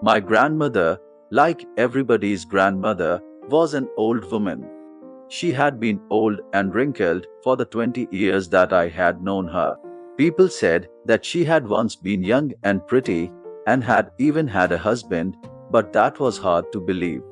My grandmother, like everybody's grandmother, was an old woman. She had been old and wrinkled for the 20 years that I had known her. People said that she had once been young and pretty and had even had a husband, but that was hard to believe.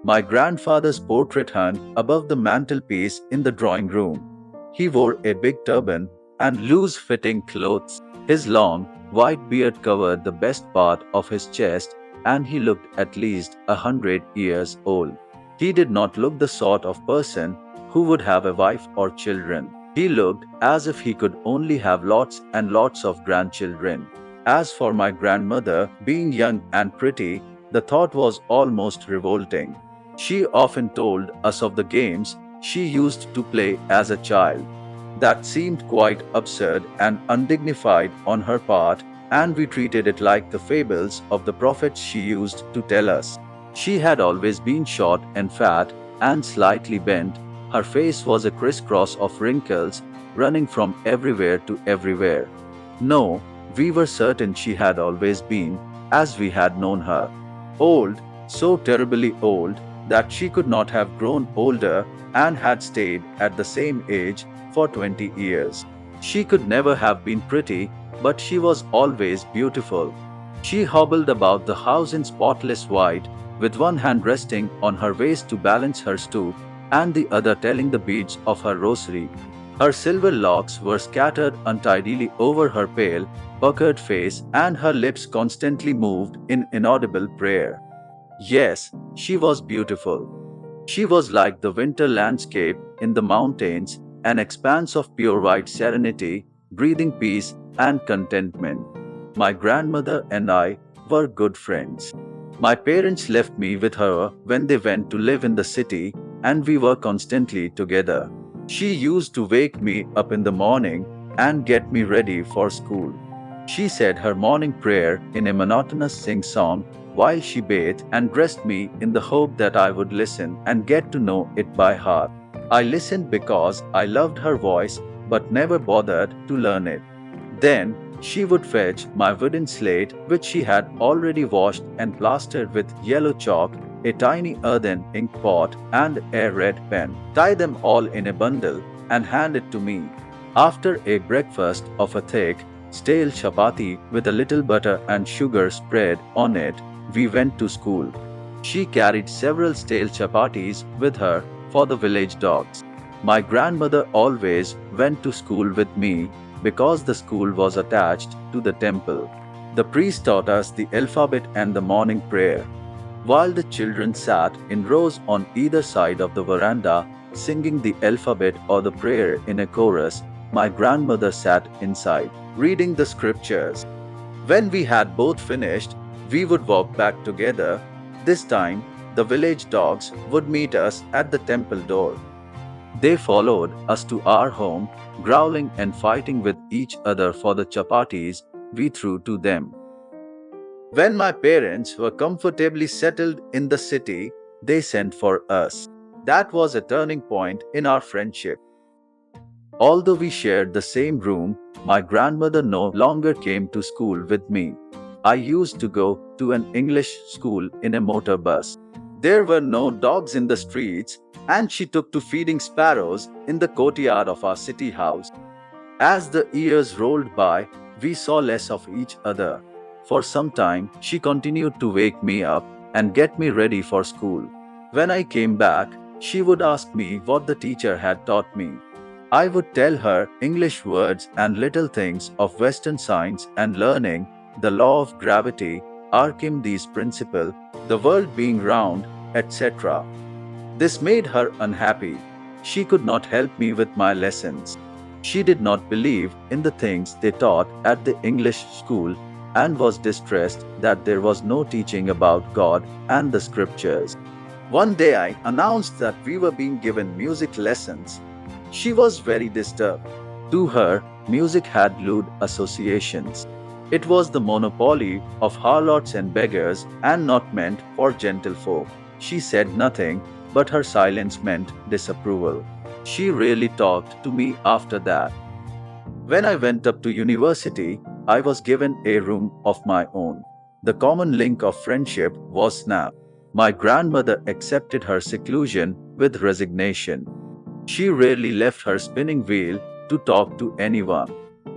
My grandfather's portrait hung above the mantelpiece in the drawing room. He wore a big turban and loose fitting clothes. His long, white beard covered the best part of his chest, and he looked at least 100 years old. He did not look the sort of person who would have a wife or children. He looked as if he could only have lots and lots of grandchildren. As for my grandmother being young and pretty, the thought was almost revolting. She often told us of the games she used to play as a child. That seemed quite absurd and undignified on her part, and we treated it like the fables of the prophets she used to tell us. She had always been short and fat and slightly bent. Her face was a crisscross of wrinkles running from everywhere to everywhere. No, we were certain she had always been, as we had known her, old, so terribly old that she could not have grown older and had stayed at the same age for 20 years. She could never have been pretty, but she was always beautiful. She hobbled about the house in spotless white, with one hand resting on her waist to balance her stoop, and the other telling the beads of her rosary. Her silver locks were scattered untidily over her pale, puckered face, and her lips constantly moved in inaudible prayer. Yes, she was beautiful. She was like the winter landscape in the mountains, an expanse of pure white serenity, breathing peace and contentment. My grandmother and I were good friends. My parents left me with her when they went to live in the city, and we were constantly together. She used to wake me up in the morning and get me ready for school. She said her morning prayer in a monotonous sing-song while she bathed and dressed me in the hope that I would listen and get to know it by heart. I listened because I loved her voice but never bothered to learn it. Then she would fetch my wooden slate, which she had already washed and plastered with yellow chalk, a tiny earthen ink pot, and a red pen, tie them all in a bundle, and hand it to me. After a breakfast of a thick, stale chapati with a little butter and sugar spread on it, we went to school. She carried several stale chapatis with her for the village dogs. My grandmother always went to school with me because the school was attached to the temple. The priest taught us the alphabet and the morning prayer. While the children sat in rows on either side of the veranda, singing the alphabet or the prayer in a chorus, my grandmother sat inside, reading the scriptures. When we had both finished, we would walk back together. This time, the village dogs would meet us at the temple door. They followed us to our home, growling and fighting with each other for the chapatis we threw to them. When my parents were comfortably settled in the city, they sent for us. That was a turning point in our friendship. Although we shared the same room, my grandmother no longer came to school with me. I used to go to an English school in a motor bus. There were no dogs in the streets, and she took to feeding sparrows in the courtyard of our city house. As the years rolled by, we saw less of each other. For some time, she continued to wake me up and get me ready for school. When I came back, she would ask me what the teacher had taught me. I would tell her English words and little things of Western science and learning, the law of gravity, Archimedes' principle, the world being round, etc. This made her unhappy. She could not help me with my lessons. She did not believe in the things they taught at the English school and was distressed that there was no teaching about God and the scriptures. One day I announced that we were being given music lessons. She was very disturbed. To her, music had lewd associations. It was the monopoly of harlots and beggars and not meant for gentlefolk. She said nothing, but her silence meant disapproval. She really talked to me after that. When I went up to university, I was given a room of my own. The common link of friendship was snapped. My grandmother accepted her seclusion with resignation. She rarely left her spinning wheel to talk to anyone.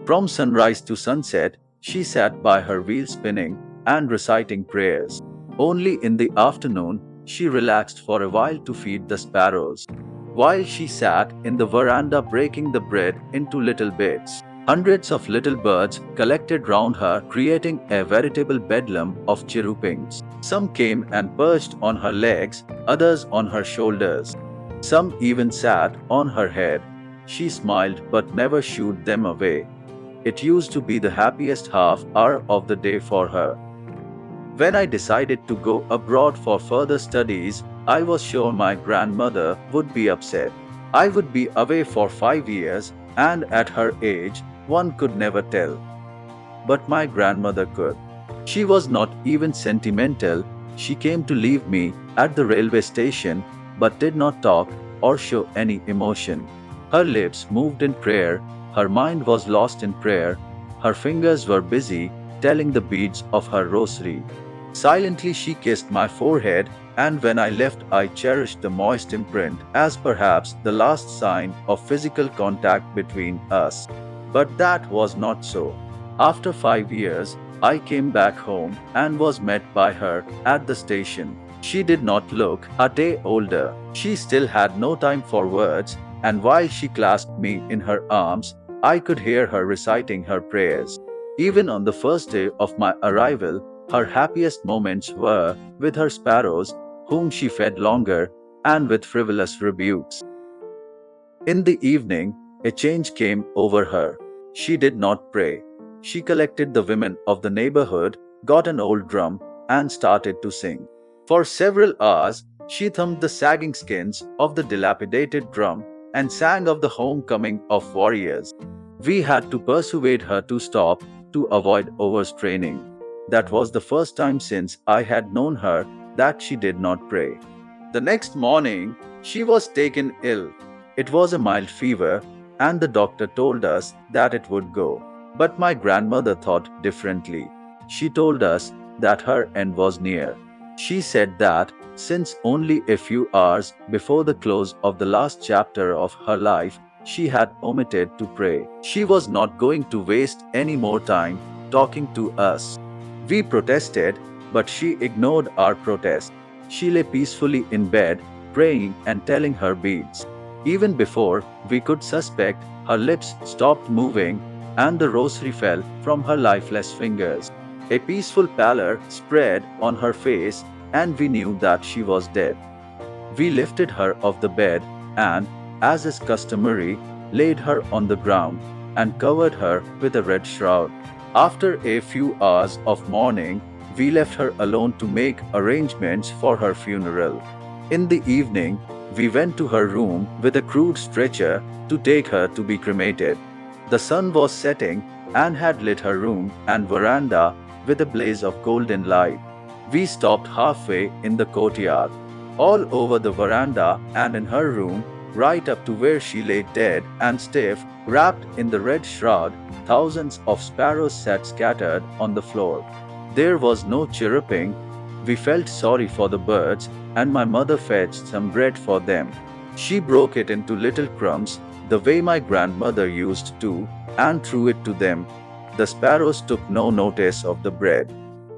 From sunrise to sunset, she sat by her wheel spinning and reciting prayers. Only in the afternoon, she relaxed for a while to feed the sparrows. While she sat in the veranda breaking the bread into little bits, hundreds of little birds collected round her, creating a veritable bedlam of chirrupings. Some came and perched on her legs, others on her shoulders. Some even sat on her head. She smiled but never shooed them away. It used to be the happiest half hour of the day for her. When I decided to go abroad for further studies, I was sure my grandmother would be upset. I would be away for 5 years, and at her age, one could never tell. But my grandmother could. She was not even sentimental. She came to leave me at the railway station, but did not talk or show any emotion. Her lips moved in prayer, her mind was lost in prayer, her fingers were busy telling the beads of her rosary. Silently she kissed my forehead, and when I left I cherished the moist imprint as perhaps the last sign of physical contact between us. But that was not so. After 5 years, I came back home and was met by her at the station. She did not look a day older. She still had no time for words, and while she clasped me in her arms, I could hear her reciting her prayers. Even on the first day of my arrival, her happiest moments were with her sparrows, whom she fed longer, and with frivolous rebukes. In the evening, a change came over her. She did not pray. She collected the women of the neighborhood, got an old drum, and started to sing. For several hours, she thumbed the sagging skins of the dilapidated drum and sang of the homecoming of warriors. We had to persuade her to stop to avoid overstraining. That was the first time since I had known her that she did not pray. The next morning, she was taken ill. It was a mild fever, and the doctor told us that it would go. But my grandmother thought differently. She told us that her end was near. She said that, since only a few hours before the close of the last chapter of her life, she had omitted to pray, she was not going to waste any more time talking to us. We protested, but she ignored our protest. She lay peacefully in bed, praying and telling her beads. Even before we could suspect, her lips stopped moving, and the rosary fell from her lifeless fingers. A peaceful pallor spread on her face, and we knew that she was dead. We lifted her off the bed and, as is customary, laid her on the ground and covered her with a red shroud. After a few hours of mourning, we left her alone to make arrangements for her funeral. In the evening, we went to her room with a crude stretcher to take her to be cremated. The sun was setting and had lit her room and veranda with a blaze of golden light. We stopped halfway in the courtyard. All over the veranda and in her room, right up to where she lay dead and stiff, wrapped in the red shroud, thousands of sparrows sat scattered on the floor. There was no chirruping. We felt sorry for the birds, and my mother fetched some bread for them. She broke it into little crumbs, the way my grandmother used to, and threw it to them. The sparrows took no notice of the bread.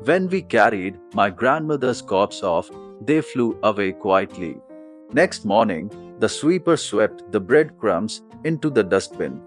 When we carried my grandmother's corpse off, they flew away quietly. Next morning, the sweeper swept the breadcrumbs into the dustbin.